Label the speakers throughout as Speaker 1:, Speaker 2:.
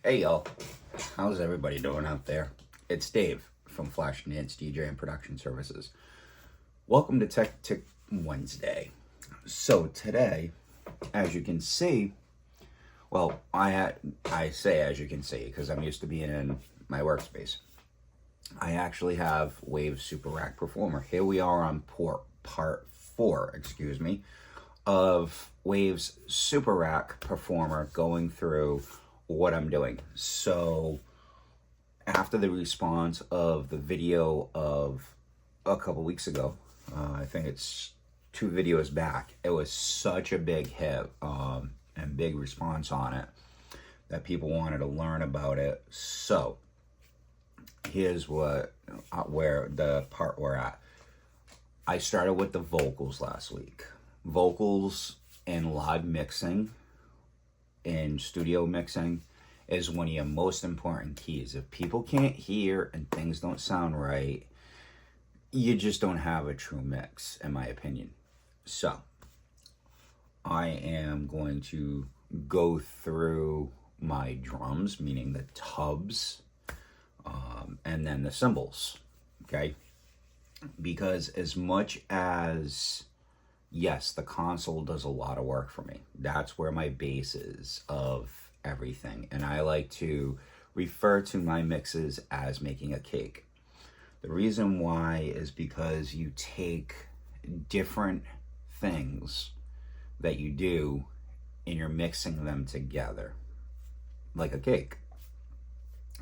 Speaker 1: Hey y'all, how's everybody doing out there? It's Dave from Flash Dance DJ and Production Services. Welcome to Tech Tick Wednesday. So today, as you can see, well, I say as you can see because I'm used to being in my workspace. I actually have Waves SuperRack Performer. Here we are on part 4, of Waves SuperRack Performer, going through what I'm doing. So after the response of the video of a couple weeks ago, I think it's 2 videos back, it was such a big hit and big response on it that people wanted to learn about it. So here's where the part we're at. I started with the vocals last week. Vocals in live mixing, in studio mixing, is one of your most important keys. If people can't hear and things don't sound right, you just don't have a true mix, in my opinion. So I am going to go through my drums, meaning the tubs, and then the cymbals, okay? Because as much as, yes, the console does a lot of work for me. That's where my base is of everything. And I like to refer to my mixes as making a cake. The reason why is because you take different things that you do and you're mixing them together like a cake.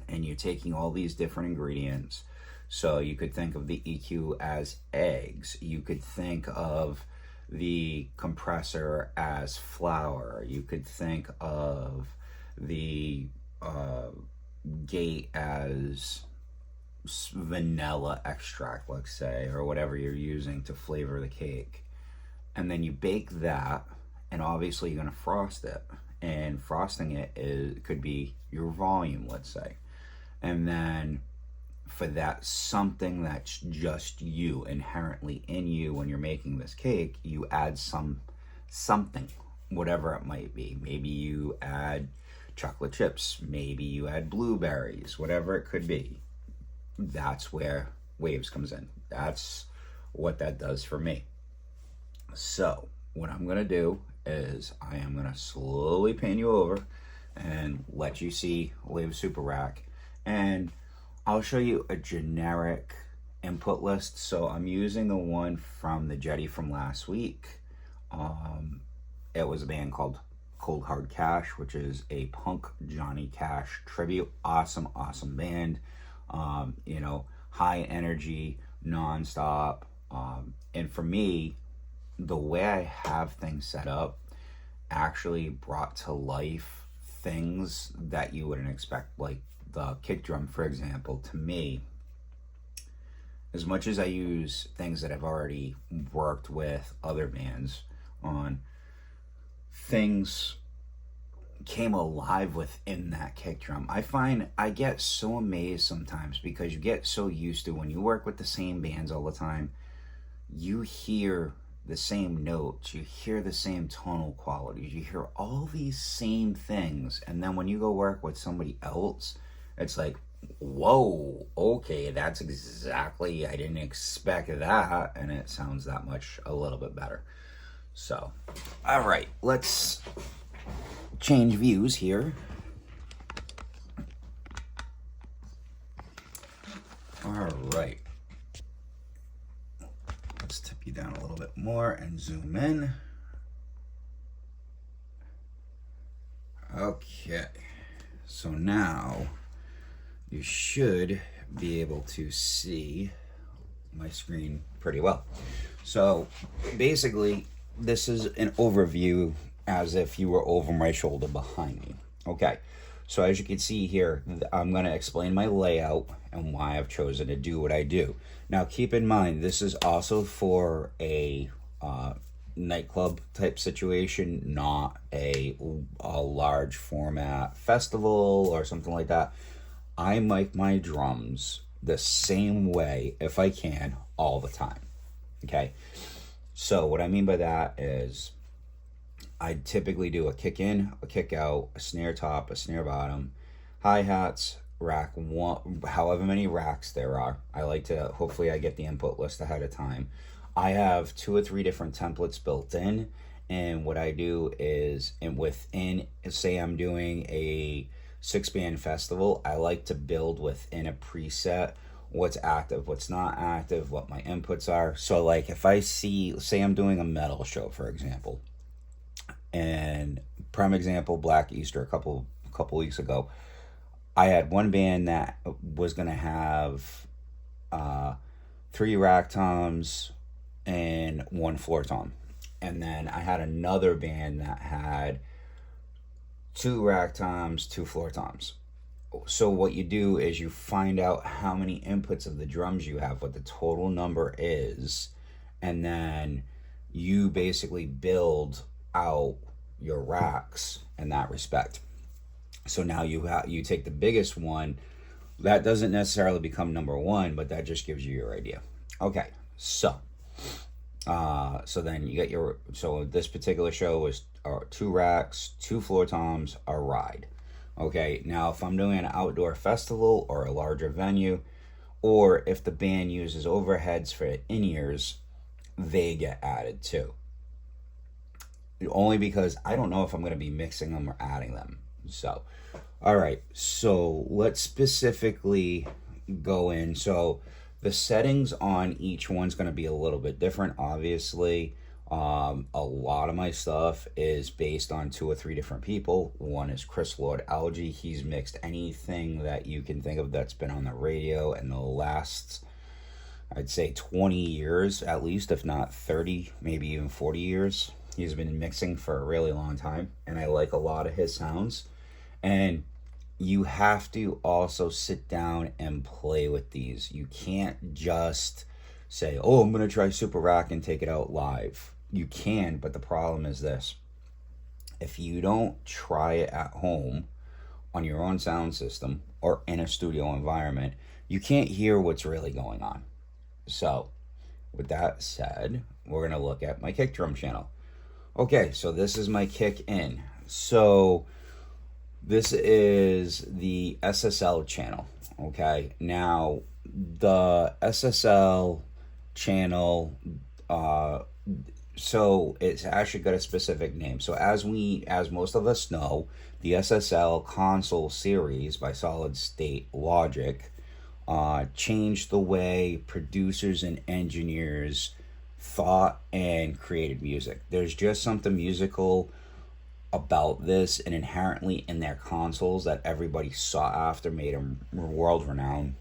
Speaker 1: And you're taking all these different ingredients. So you could think of the EQ as eggs. You could think of the compressor as flour. You could think of the gate as vanilla extract, let's say, or whatever you're using to flavor the cake. And then you bake that, and obviously you're going to frost it. And frosting it could be your volume, let's say. And then for that something that's just you, inherently in you when you're making this cake, you add something, whatever it might be. Maybe you add chocolate chips, maybe you add blueberries, whatever it could be. That's where Waves comes in. That's what that does for me. So what I'm gonna do is I am gonna slowly pan you over and let you see Waves SuperRack, and I'll show you a generic input list. So I'm using the one from the Jetty from last week. It was a band called Cold Hard Cash, which is a punk Johnny Cash tribute. Awesome band. You know, high energy, nonstop. And for me, the way I have things set up actually brought to life things that you wouldn't expect, like the kick drum, for example. To me, as much as I use things that I've already worked with other bands on, things came alive within that kick drum. I find I get so amazed sometimes because you get so used to, when you work with the same bands all the time, you hear the same notes, you hear the same tonal qualities, you hear all these same things, and then when you go work with somebody else, it's like, whoa, okay, that's exactly, I didn't expect that, and it sounds that much a little bit better. So, all right, let's change views here. All right. Let's tip you down a little bit more and zoom in. Okay. So now you should be able to see my screen pretty well. So basically, this is an overview as if you were over my shoulder behind me. Okay, so as you can see here, I'm going to explain my layout and why I've chosen to do what I do. Now keep in mind, this is also for a nightclub type situation, not a large format festival or something like that. I mic my drums the same way, if I can, all the time. Okay, so what I mean by that is I typically do a kick in, a kick out, a snare top, a snare bottom, hi-hats, rack one, however many racks there are. I like to, hopefully I get the input list ahead of time. I have 2 or 3 different templates built in, and what I do is, say I'm doing a 6-band festival, I like to build within a preset what's active, what's not active, what my inputs are. So like if I say I'm doing a metal show, for example, and prime example, Black Easter, a couple weeks ago, I had one band that was gonna have 3 rack toms and 1 floor tom, and then I had another band that had 2 rack toms, 2 floor toms. So what you do is you find out how many inputs of the drums you have, what the total number is, and then you basically build out your racks in that respect. So now you take the biggest one. That doesn't necessarily become number 1, but that just gives you your idea. Okay, so then you get so this particular show was 2 racks, 2 floor toms, a ride. Okay, now if I'm doing an outdoor festival or a larger venue, or if the band uses overheads for in-ears, they get added too. Only because I don't know if I'm going to be mixing them or adding them. So, all right, so let's specifically go in. So the settings on each one's going to be a little bit different, obviously. A lot of my stuff is based on 2 or 3 different people. One is Chris Lord Algae. He's mixed anything that you can think of that's been on the radio in the last, I'd say 20 years at least, if not 30, maybe even 40 years. He's been mixing for a really long time, and I like a lot of his sounds. And you have to also sit down and play with these. You can't just say, oh, I'm going to try SuperRack and take it out live. You can, but the problem is this. If you don't try it at home on your own sound system or in a studio environment, you can't hear what's really going on. So, with that said, we're going to look at my kick drum channel. Okay, so this is my kick in. So, this is the SSL channel. Okay, now the SSL channel, so it's actually got a specific name. So as most of us know, the SSL console series by Solid State Logic changed the way producers and engineers thought and created music. There's just something musical about this and inherently in their consoles that everybody sought after, made them world renowned.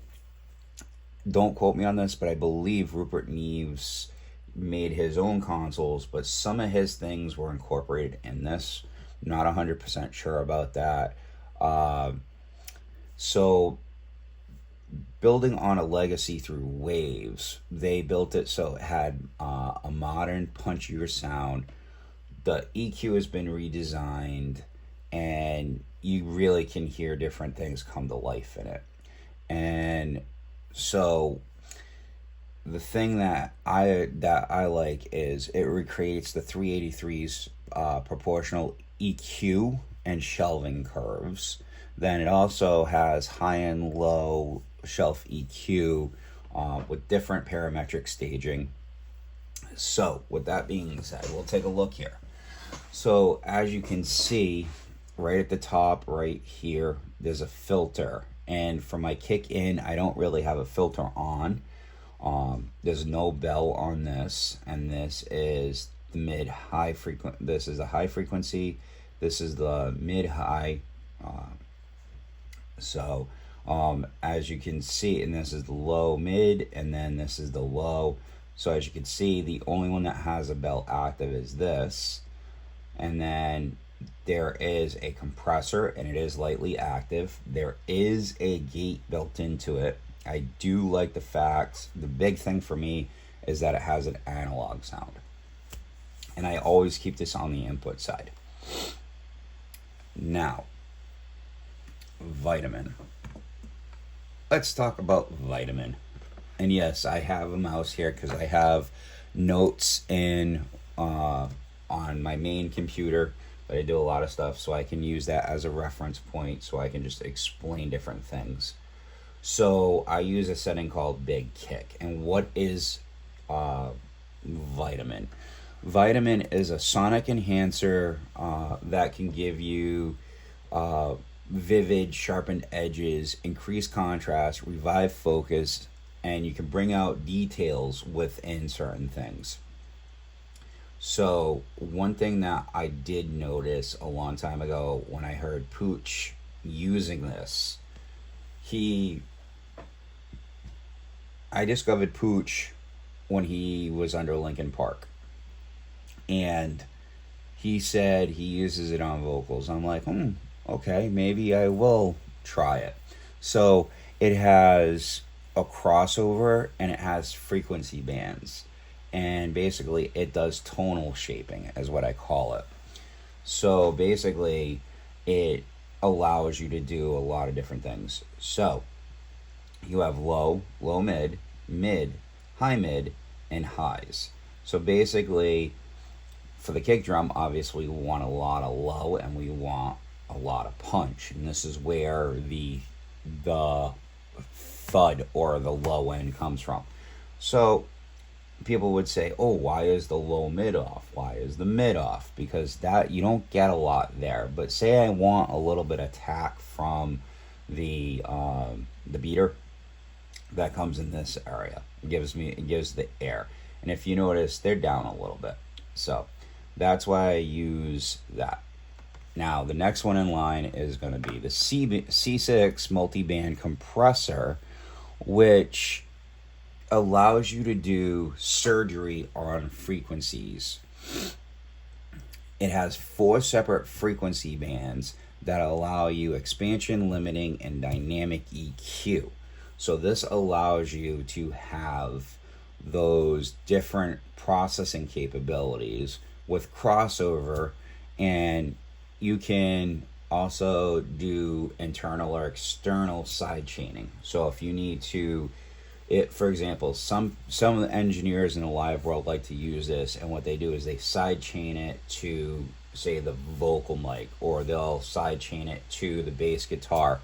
Speaker 1: Don't quote me on this, but I believe Rupert Neves made his own consoles, but some of his things were incorporated in this. Not 100% sure about that. So building on a legacy through waves, they built it so it had a modern, punchier sound. The EQ has been redesigned, and you really can hear different things come to life in it. And so the thing that I like is it recreates the 383's proportional EQ and shelving curves. Then it also has high and low shelf EQ with different parametric staging. So with that being said, we'll take a look here. So as you can see, right at the top right here, there's a filter. And for my kick in, I don't really have a filter on. There's no bell on this, and this is the mid-high frequency. This is the high frequency. This is the mid-high. As you can see, and this is the low mid, and then this is the low. So as you can see, the only one that has a bell active is this. And then there is a compressor, and it is lightly active. There is a gate built into it. I do like the fact, the big thing for me is that it has an analog sound. And I always keep this on the input side. Now, vitamin. Let's talk about vitamin. And yes, I have a mouse here because I have notes in on my main computer but I do a lot of stuff, so I can use that as a reference point so I can just explain different things. So I use a setting called Big Kick. And what is Vitamin? Vitamin is a sonic enhancer that can give you vivid, sharpened edges, increase contrast, revive focus, and you can bring out details within certain things. So one thing that I did notice a long time ago when I heard Pooch using this, I discovered Pooch when he was under Linkin Park. And he said he uses it on vocals. I'm like, okay, maybe I will try it. So it has a crossover and it has frequency bands. And basically it does tonal shaping, is what I call it. So basically it allows you to do a lot of different things. So you have low, low mid, mid, high, and highs. So basically, for the kick drum, obviously we want a lot of low and we want a lot of punch. And this is where the thud or the low end comes from. So people would say, oh, why is the low mid off? Why is the mid off? Because that you don't get a lot there. But say I want a little bit of attack from the beater that comes in this area. It gives the air. And if you notice, they're down a little bit. So that's why I use that. Now, the next one in line is going to be the C6 multiband compressor, which allows you to do surgery on frequencies. It has 4 separate frequency bands that allow you expansion, limiting, and dynamic EQ. So this allows you to have those different processing capabilities with crossover, and you can also do internal or external side chaining. So if you need to, for example, some of the engineers in the live world like to use this, and what they do is they side chain it to, say, the vocal mic, or they'll side chain it to the bass guitar.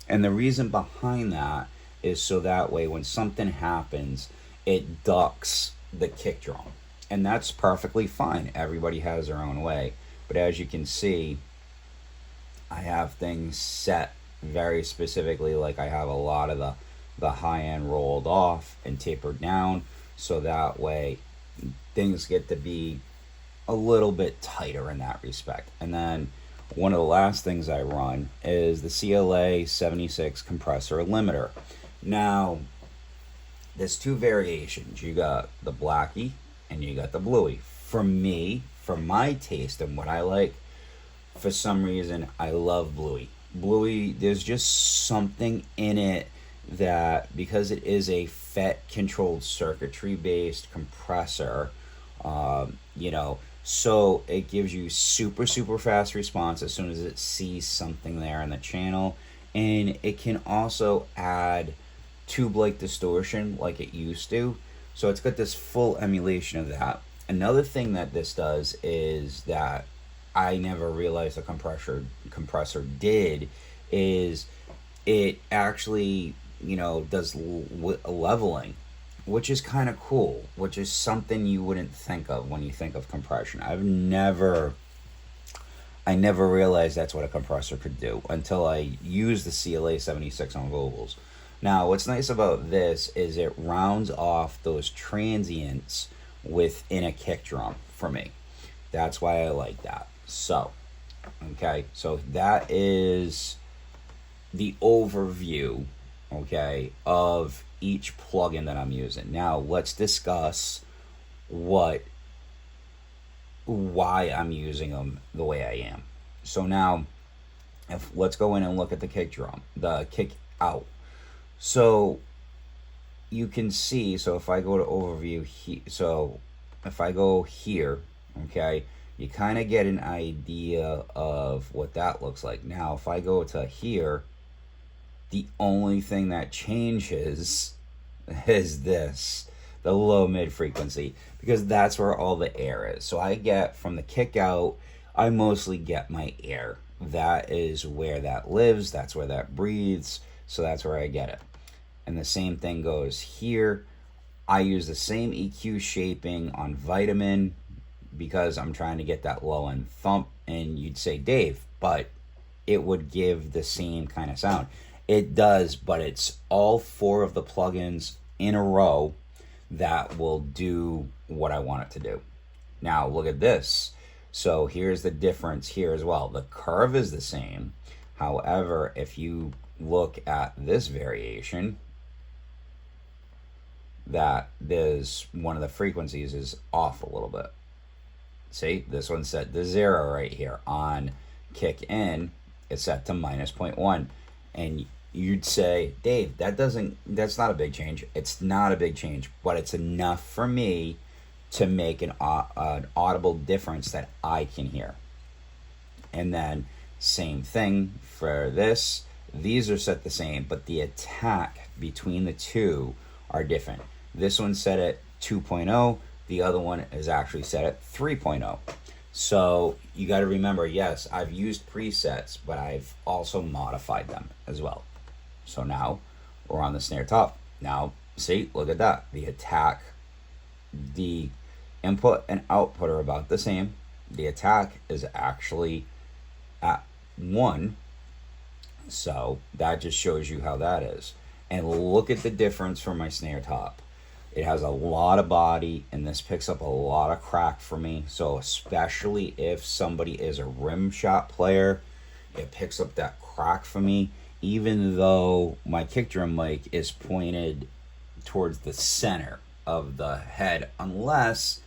Speaker 1: And the reason behind that is so that way when something happens, it ducks the kick drum. And that's perfectly fine. Everybody has their own way. But as you can see, I have things set very specifically. Like I have a lot of the high end rolled off and tapered down, so that way things get to be a little bit tighter in that respect. And then one of the last things I run is the CLA 76 compressor limiter. Now, there's 2 variations. You got the Blackie and you got the Bluey. For me, for my taste and what I like, for some reason, I love Bluey. Bluey, there's just something in it that, because it is a FET controlled circuitry based compressor, so it gives you super fast response as soon as it sees something there in the channel. And it can also add tube like distortion like it used to. So it's got this full emulation of that. Another thing that this does is that I never realized the compressor did is it actually, does leveling, which is kind of cool, which is something you wouldn't think of when you think of compression. I never realized that's what a compressor could do until I used the CLA 76 on vocals. Now, what's nice about this is it rounds off those transients within a kick drum for me. That's why I like that. So that is the overview, of each plugin that I'm using. Now, let's discuss why I'm using them the way I am. So now, let's go in and look at the kick drum, the kick out. So you can see, so if I go to overview, if I go here, you kind of get an idea of what that looks like. Now, if I go to here, the only thing that changes is this, the low mid frequency, because that's where all the air is. So I get from the kick out I mostly get my air. That is where that lives, that's where that breathes, so that's where I get it. And the same thing goes here. I use the same EQ shaping on vitamin because I'm trying to get that low end thump. And you'd say, Dave, but it would give the same kind of sound. It does, but it's all 4 of the plugins in a row that will do what I want it to do. Now look at this. So here's the difference here as well. The curve is the same. However, if you look at this variation, that there's one of the frequencies is off a little bit. See, this one's set to 0 right here. On kick in, it's set to minus 0.1. And you'd say, Dave, that's not a big change. It's not a big change, but it's enough for me to make an audible difference that I can hear. And then same thing for this. These are set the same, but the attack between the two are different. This one's set at 2.0. The other one is actually set at 3.0. So you got to remember, yes, I've used presets, but I've also modified them as well. So now we're on the snare top. Now, see, look at that. The attack, the input and output are about the same. The attack is actually at 1. So that just shows you how that is. And look at the difference from my snare top. It has a lot of body, and this picks up a lot of crack for me. So especially if somebody is a rim shot player, it picks up that crack for me, even though my kick drum mic is pointed towards the center of the head. Unless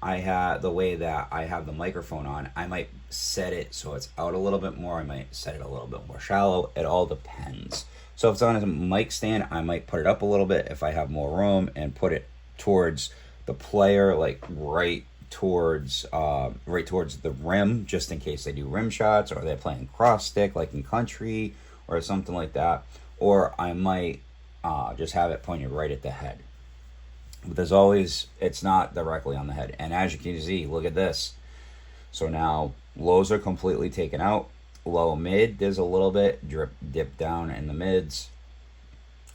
Speaker 1: I have the way that I have the microphone on, I might set it so it's out a little bit more. I might set it a little bit more shallow. It all depends. So if it's on a mic stand, I might put it up a little bit if I have more room and put it towards the player, like right towards the rim, just in case they do rim shots or they're playing cross stick like in country or something like that. Or I might just have it pointed right at the head. But there's always, it's not directly on the head. And as you can see, look at this. So now lows are completely taken out. Low mid, there's a little bit dip down in the mids.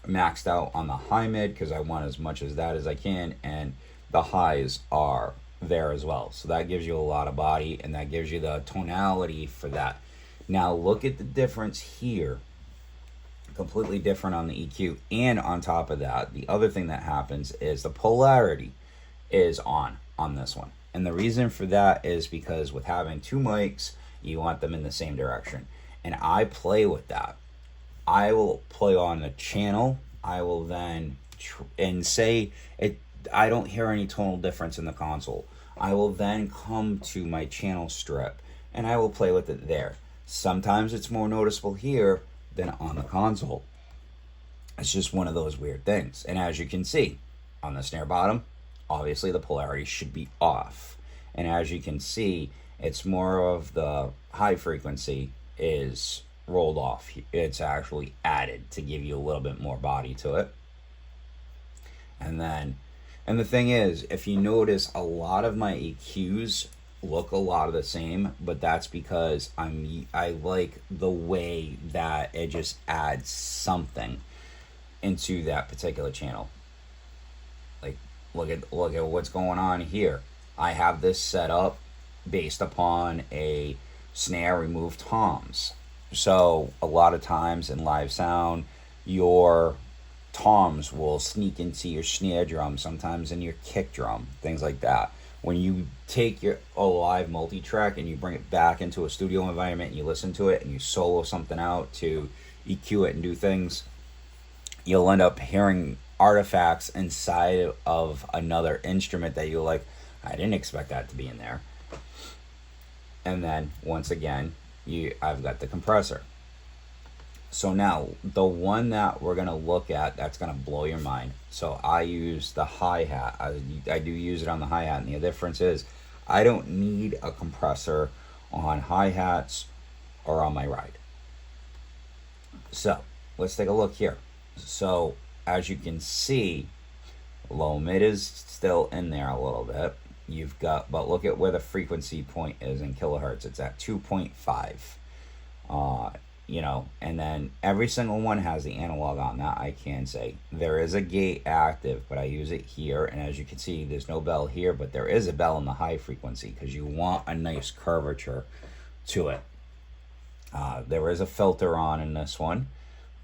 Speaker 1: Maxed out on the high mid because I want as much as that as I can, and the highs are there as well. So that gives you a lot of body, and that gives you the tonality for that. Now look at the difference here. Completely different on the EQ. And on top of that, the other thing that happens is the polarity is on this one. And the reason for that is because with having 2 mics, you want them in the same direction. And I play with that. I will play on the channel. I will then, and say it, I don't hear any tonal difference in the console. I will then come to my channel strip and I will play with it there. Sometimes it's more noticeable here than on the console. It's just one of those weird things. And as you can see, on the snare bottom, obviously the polarity should be off. And as you can see, it's more of the high frequency is rolled off. It's actually added to give you a little bit more body to it. And the thing is, if you notice, a lot of my EQs look a lot of the same, but that's because I like the way that it just adds something into that particular channel. Like look at what's going on here. I have this set up based upon a snare remove toms. So a lot of times in live sound, your toms will sneak into your snare drum, sometimes in your kick drum, things like that. When you take a live multi-track and you bring it back into a studio environment and you listen to it and you solo something out to EQ it and do things, you'll end up hearing artifacts inside of another instrument that you're like, I didn't expect that to be in there. And then once again, I've got the compressor. So now the one that we're gonna look at that's gonna blow your mind. So I use the hi-hat. I do use it on the hi-hat, and the difference is I don't need a compressor on hi-hats or on my ride. So let's take a look here. So as you can see, low mid is still in there a little bit. you've got, but look at where the frequency point is in kilohertz. It's at 2.5. And then every single one has the analog on that. I can say there is a gate active, but I use it here. And as you can see, there's no bell here, but there is a bell in the high frequency because you want a nice curvature to it. There is a filter on in this one.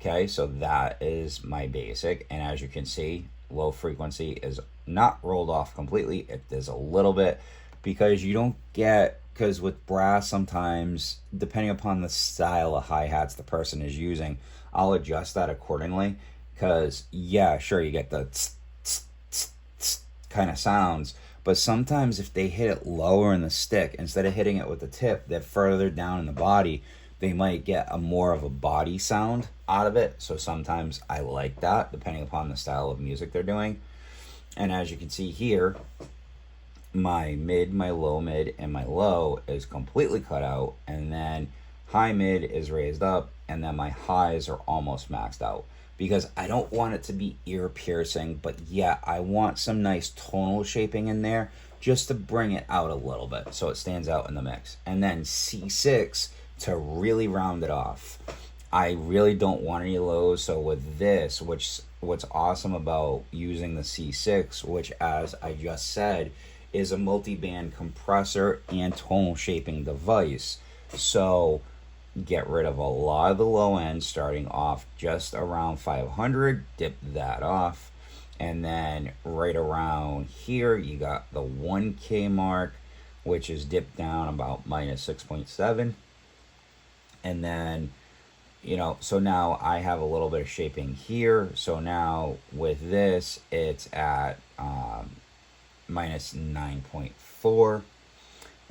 Speaker 1: Okay, so that is my basic. And as you can see, low frequency is not rolled off completely. It is a little bit because you don't get, because with brass sometimes, depending upon the style of hi-hats the person is using, I'll adjust that accordingly. Because, yeah, sure, you get the tss, tss, tss, tss kind of sounds, but sometimes if they hit it lower in the stick, instead of hitting it with the tip, they're further down in the body, they might get a more of a body sound out of it. So sometimes I like that, depending upon the style of music they're doing. And as you can see here, my mid, my low mid, and my low is completely cut out. And then high mid is raised up. And then my highs are almost maxed out. Because I don't want it to be ear piercing. But yeah, I want some nice tonal shaping in there just to bring it out a little bit so it stands out in the mix. And then C6 to really round it off. I really don't want any lows, so with this, what's awesome about using the C6, which as I just said, is a multiband compressor and tonal shaping device. So get rid of a lot of the low end starting off just around 500, dip that off, and then right around here you got the 1K mark, which is dipped down about minus 6.7. And then, so now I have a little bit of shaping here. So now with this, it's at minus 9.4.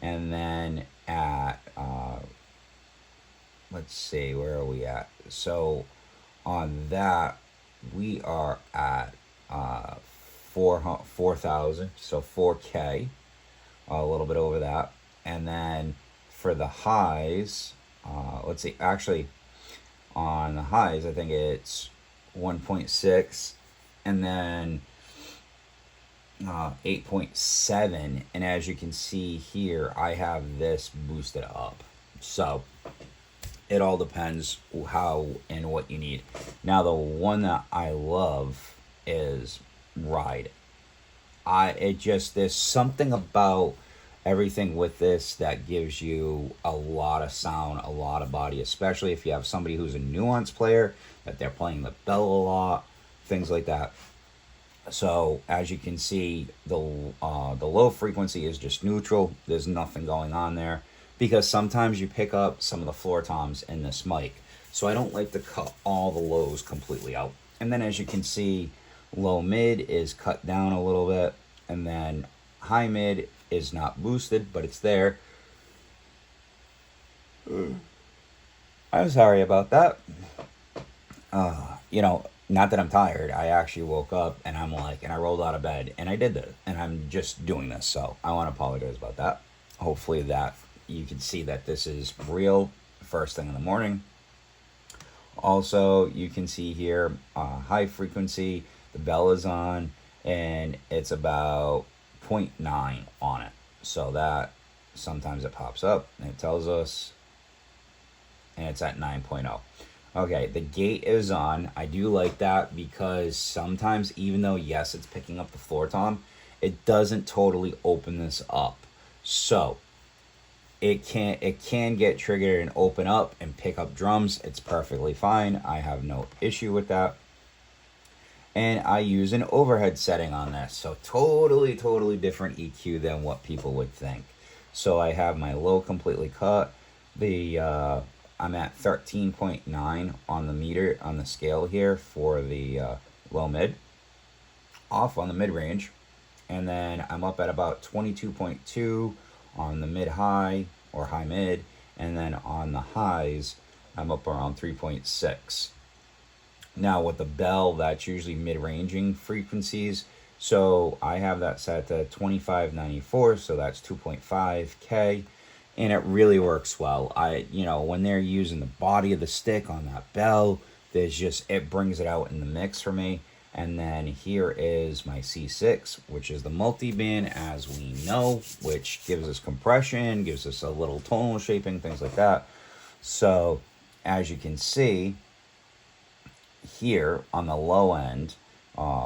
Speaker 1: And then at, let's see, where are we at? So on that, we are at 4,000, so 4K, a little bit over that. And then for the highs, let's see, actually on the highs, I think it's 1.6 and then 8.7. And as you can see here, I have this boosted up. So it all depends how and what you need. Now, the one that I love is Ride. There's something about everything with this that gives you a lot of sound, a lot of body, especially if you have somebody who's a nuance player, that they're playing the bell a lot, things like that. So as you can see, the low frequency is just neutral. There's nothing going on there because sometimes you pick up some of the floor toms in this mic. So I don't like to cut all the lows completely out. And then as you can see, low mid is cut down a little bit, and then high mid is not boosted, but it's there. I'm sorry about that. Not that I'm tired. I actually woke up and and I rolled out of bed and I did this, and I'm just doing this. So I want to apologize about that. Hopefully that you can see that this is real first thing in the morning. Also, you can see here, high frequency, the bell is on, and it's about 0.9 on it. So that sometimes it pops up and it tells us, and it's at 9.0. Okay, the gate is on. I do like that because sometimes, even though yes, it's picking up the floor tom, it doesn't totally open this up. So it can get triggered and open up and pick up drums. It's perfectly fine. I have no issue with that. And I use an overhead setting on this. So totally different EQ than what people would think. So I have my low completely cut. I'm at 13.9 on the meter, on the scale here for the low mid. Off on the mid range. And then I'm up at about 22.2 on the mid high or high mid. And then on the highs, I'm up around 3.6. Now with the bell, that's usually mid-ranging frequencies. So I have that set to 2594, so that's 2.5K. And it really works well. When they're using the body of the stick on that bell, it brings it out in the mix for me. And then here is my C6, which is the multiband, as we know, which gives us compression, gives us a little tonal shaping, things like that. So as you can see here on the low end,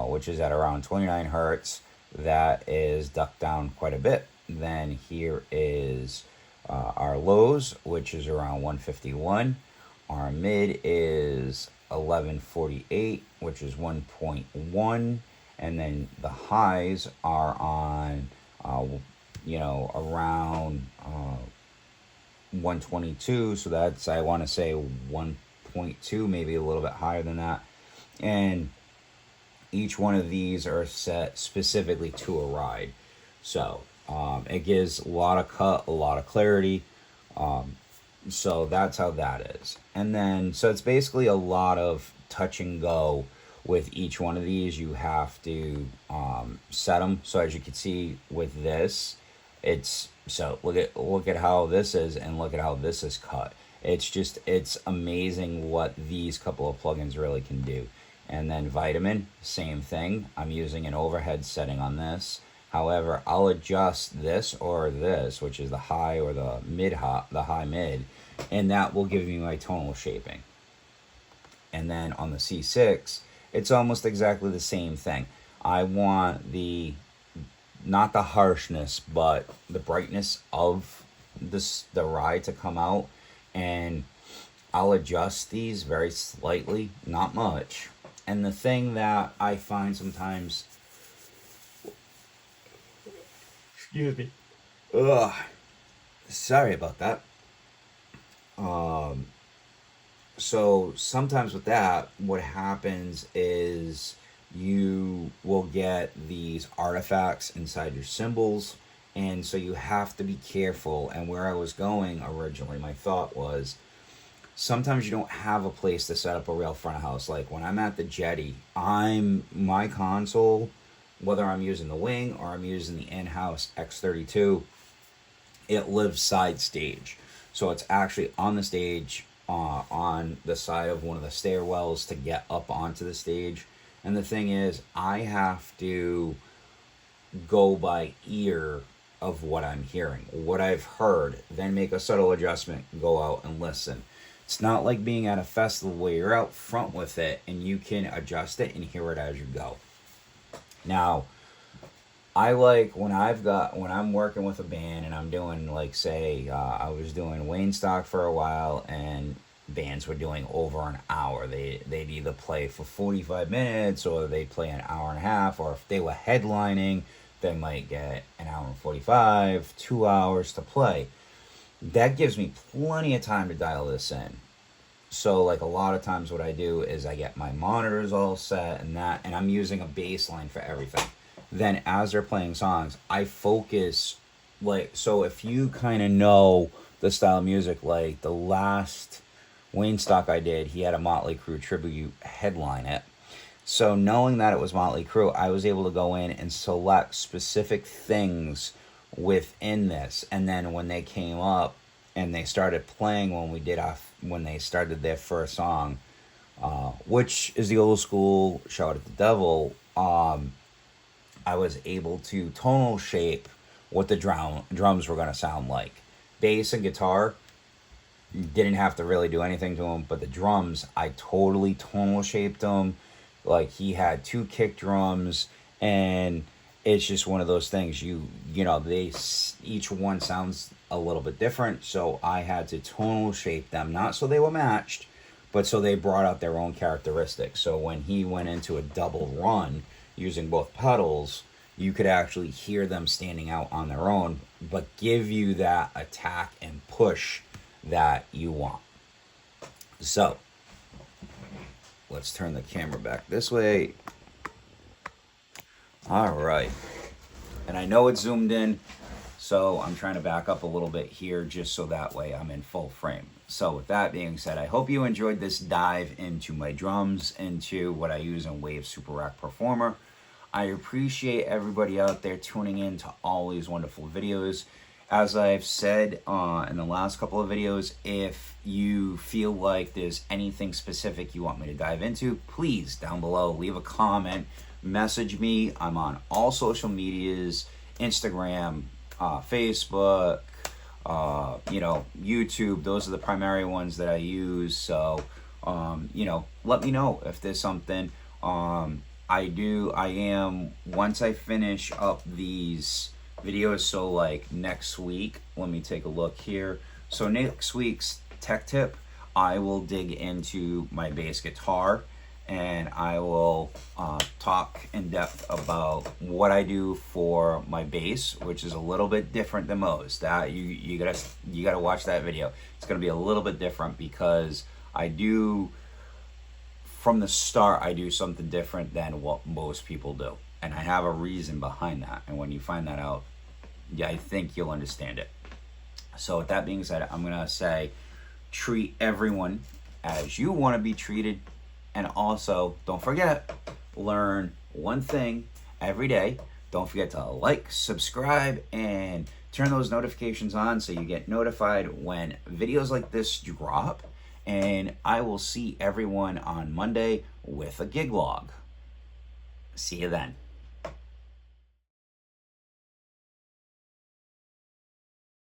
Speaker 1: which is at around 29 hertz, that is ducked down quite a bit. Then here is our lows, which is around 151. Our mid is 1148, which is 1.1, and then the highs are on around 122, so that's, I want to say 1.2, maybe a little bit higher than that. And each one of these are set specifically to a ride, so it gives a lot of cut, a lot of clarity. So that's how that is. And then, so it's basically a lot of touch and go with each one of these. You have to set them. So as you can see with this, it's, so look at how this is, and look at how this is cut. It's amazing what these couple of plugins really can do. And then Vitamin, same thing. I'm using an overhead setting on this. However, I'll adjust this or this, which is the high or the high mid, and that will give me my tonal shaping. And then on the C6, it's almost exactly the same thing. I want not the harshness, but the brightness of the ride to come out, and I'll adjust these very slightly, not much. And the thing that I find sometimes, excuse me, sorry about that. So sometimes with that, what happens is you will get these artifacts inside your cymbals, and so you have to be careful. And where I was going originally, my thought was, sometimes you don't have a place to set up a real front of house. Like when I'm at the Jetty, my console, whether I'm using the Wing or I'm using the in-house X32, it lives side stage. So it's actually on the stage, on the side of one of the stairwells to get up onto the stage. And the thing is, I have to go by ear of what I'm hearing, what I've heard, then make a subtle adjustment, go out and listen. It's not like being at a festival where you're out front with it and you can adjust it and hear it as you go. Now, I like when I'm working with a band and I'm doing, like, say, I was doing Wayne Stock for a while, and bands were doing over an hour. They'd either play for 45 minutes or they play an hour and a half, or if they were headlining, they might get an hour and 45, 2 hours to play. That gives me plenty of time to dial this in. So, like, a lot of times what I do is I get my monitors all set and I'm using a bass line for everything. Then as they're playing songs, I focus, like, so if you kind of know the style of music, like the last Wayne Stock I did, he had a Motley Crue tribute headline it. So knowing that it was Motley Crue, I was able to go in and select specific things within this. And then when they came up and they started playing when they started their first song, which is the old school Shout at the Devil, I was able to tonal shape what the drums were going to sound like. Bass and guitar, didn't have to really do anything to them, but the drums, I totally tonal shaped them. Like, he had 2 kick drums, and it's just one of those things. Each one sounds a little bit different, so I had to tonal shape them, not so they were matched, but so they brought out their own characteristics. So when he went into a double run using both pedals, you could actually hear them standing out on their own, but give you that attack and push that you want. So let's turn the camera back this way. All right. And I know it's zoomed in, so I'm trying to back up a little bit here just so that way I'm in full frame. So with that being said, I hope you enjoyed this dive into my drums, into what I use in Wave SuperRack Performer. I appreciate everybody out there tuning in to all these wonderful videos. As I've said in the last couple of videos, if you feel like there's anything specific you want me to dive into, please down below leave a comment, message me. I'm on all social medias, Instagram, Facebook, YouTube. Those are the primary ones that I use. So let me know if there's something. Once I finish up these videos, so like next week, let me take a look here. So next week's tech tip, I will dig into my bass guitar, and I will talk in depth about what I do for my bass, which is a little bit different than most. That you gotta watch that video. It's gonna be a little bit different because from the start I do something different than what most people do, and I have a reason behind that. And when you find that out, yeah, I think you'll understand it. So with that being said, I'm gonna say, treat everyone as you want to be treated, and also don't forget, learn one thing every day. Don't forget to like, subscribe, and turn those notifications on so you get notified when videos like this drop. And I will see everyone on Monday with a gig log. See you then.